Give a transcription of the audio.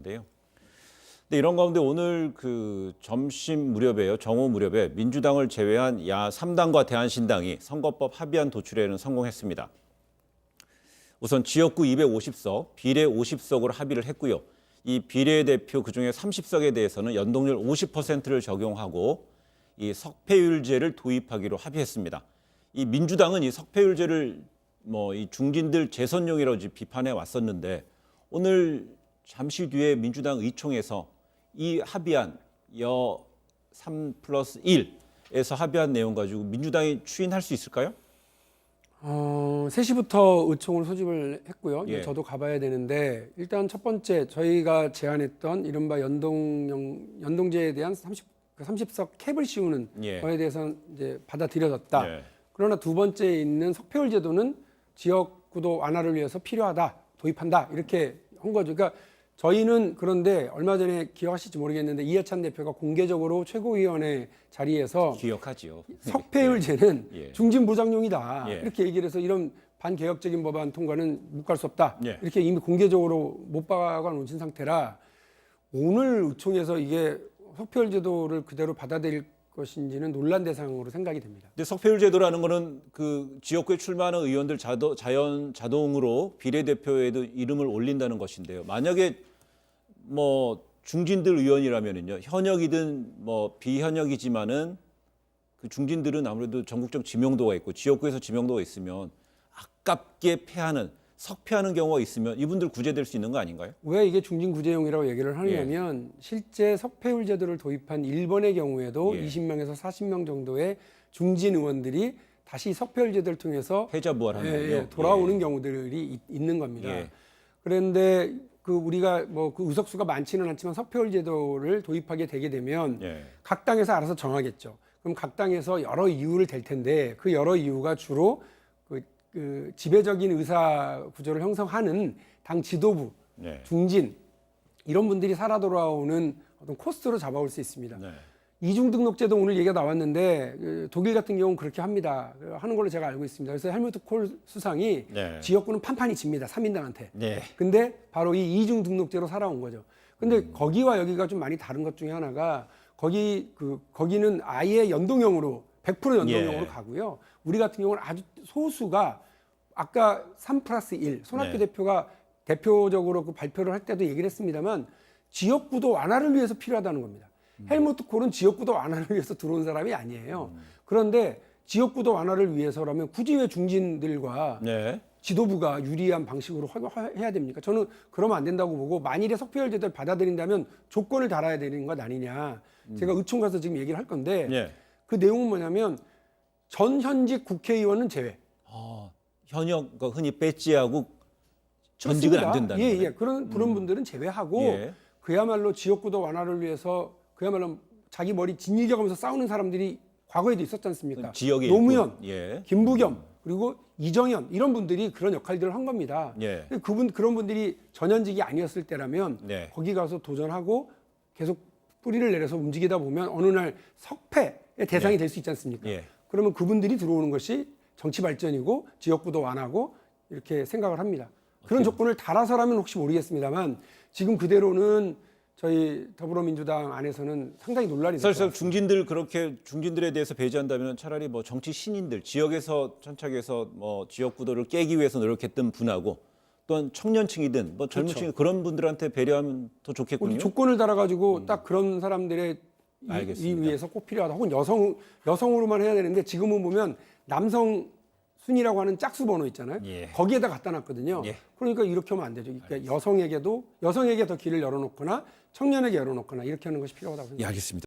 인데요. 근데 이런 가운데 오늘 그 점심 무렵에요, 정오 무렵에 민주당을 제외한 야 3당과 대한신당이 선거법 합의안 도출에는 성공했습니다. 우선 지역구 250석, 비례 50석으로 합의를 했고요. 이 비례대표 그중에 30석에 대해서는 연동률 50%를 적용하고 이 석패율제를 도입하기로 합의했습니다. 이 민주당은 이 석패율제를 이 중진들 재선용이라고 비판해 왔었는데 오늘 잠시 뒤에 민주당 의총에서 이 합의안 여 3+1에서 합의한 내용 가지고 민주당이 추인할 수 있을까요? 3시부터 의총을 소집을 했고요. 예. 저도 가봐야 되는데 일단 첫 번째 저희가 제안했던 이른바 연동제에 대한 30석 캡을 씌우는 예. 거에 대해서는 이제 받아들여졌다. 예. 그러나 두 번째에 있는 석패율 제도는 지역구도 완화를 위해서 필요하다, 도입한다 이렇게 한 거죠. 그러니까 저희는 그런데 얼마 전에 기억하실지 모르겠는데 이해찬 대표가 공개적으로 최고위원회 자리에서 기억하지요. 석패율제는 예. 중진부장용이다 예. 이렇게 얘기를 해서 이런 반개혁적인 법안 통과는 못 갈 수 없다 예. 이렇게 이미 공개적으로 못 박아 놓으신 상태라 오늘 의총에서 이게 석패율제도를 그대로 받아들일 것인지는 논란 대상으로 생각이 됩니다. 근데 석패율제도라는 거는 그 지역구에 출마하는 의원들 자동으로 비례대표에도 이름을 올린다는 것인데요. 만약에 중진들 의원이라면은요, 현역이든 비현역이지만은 그 중진들은 아무래도 전국적 지명도가 있고 지역구에서 지명도가 있으면 아깝게 석패하는 경우가 있으면 이분들 구제될 수 있는 거 아닌가요? 왜 이게 중진구제용이라고 얘기를 하느냐면 실제 석패율 제도를 도입한 일본의 경우에도 예. 20명에서 40명 정도의 중진 의원들이 다시 석패율 제도를 통해서 패자부활하는 돌아오는 경우들이 있는 겁니다. 예. 그런데 우리가 그 의석수가 많지는 않지만 석패율 제도를 도입하게 되게 되면 예. 각 당에서 알아서 정하겠죠. 그럼 각 당에서 여러 이유를 댈 텐데 그 여러 이유가 주로 그 지배적인 의사 구조를 형성하는 당 지도부, 네. 중진 이런 분들이 살아 돌아오는 어떤 코스로 잡아올 수 있습니다. 네. 이중 등록제도 오늘 얘기가 나왔는데 독일 같은 경우는 그렇게 합니다. 하는 걸로 제가 알고 있습니다. 그래서 헬무트 콜 수상이 네. 지역구는 판판이 집니다. 3인당한테. 네. 근데 바로 이 이중 등록제로 살아온 거죠. 근데 거기와 여기가 좀 많이 다른 것 중에 하나가 거기는 아예 연동형으로 100% 연동형으로 예. 가고요. 우리 같은 경우는 아주 소수가 아까 3+1 손학규 네. 대표가 대표적으로 그 발표를 할 때도 얘기를 했습니다만 지역구도 완화를 위해서 필요하다는 겁니다. 헬무트 콜은 지역구도 완화를 위해서 들어온 사람이 아니에요. 그런데 지역구도 완화를 위해서라면 굳이 왜 중진들과 네. 지도부가 유리한 방식으로 해야 됩니까? 저는 그러면 안 된다고 보고 만일에 석패율 제도를 받아들인다면 조건을 달아야 되는 것 아니냐. 제가 의총 가서 지금 얘기를 할 건데 네. 그 내용은 뭐냐면 전 현직 국회의원은 제외. 현역 흔히 배지하고 전직은 안 된다는 거예요. 예. 그런 분들은 제외하고 예. 그야말로 지역구도 완화를 위해서 그야말로 자기 머리 짓이겨가면서 싸우는 사람들이 과거에도 있었지 않습니까? 지역에 노무현, 예. 김부겸 그리고 이정현 이런 분들이 그런 역할들을 한 겁니다. 예. 그런 분들이 전현직이 아니었을 때라면 네. 거기 가서 도전하고 계속 뿌리를 내려서 움직이다 보면 어느 날 석패의 대상이 될 수 있지 않습니까? 예. 그러면 그분들이 들어오는 것이 정치 발전이고 지역구도 완화고 이렇게 생각을 합니다. 그런 조건을 달아서라면 혹시 모르겠습니다만 지금 그대로는 저희 더불어민주당 안에서는 상당히 논란이 될 것 사실 같습니다. 중진들에 대해서 배제한다면 차라리 정치 신인들 지역에서 천착해서 지역 구도를 깨기 위해서 노력했던 분하고 또한 청년층이든 젊은층 그런 분들한테 배려하면 더 좋겠군요. 조건을 달아가지고 딱 그런 사람들의 알겠습니다. 위해서 꼭 필요하다. 혹은 여성으로만 해야 되는데 지금은 보면 남성 순이라고 하는 짝수 번호 있잖아요. 예. 거기에다 갖다 놨거든요. 예. 그러니까 이렇게 하면 안 되죠. 그러니까 여성에게 더 길을 열어놓거나 청년에게 열어놓거나 이렇게 하는 것이 필요하다고 생각합니다. 예, 알겠습니다.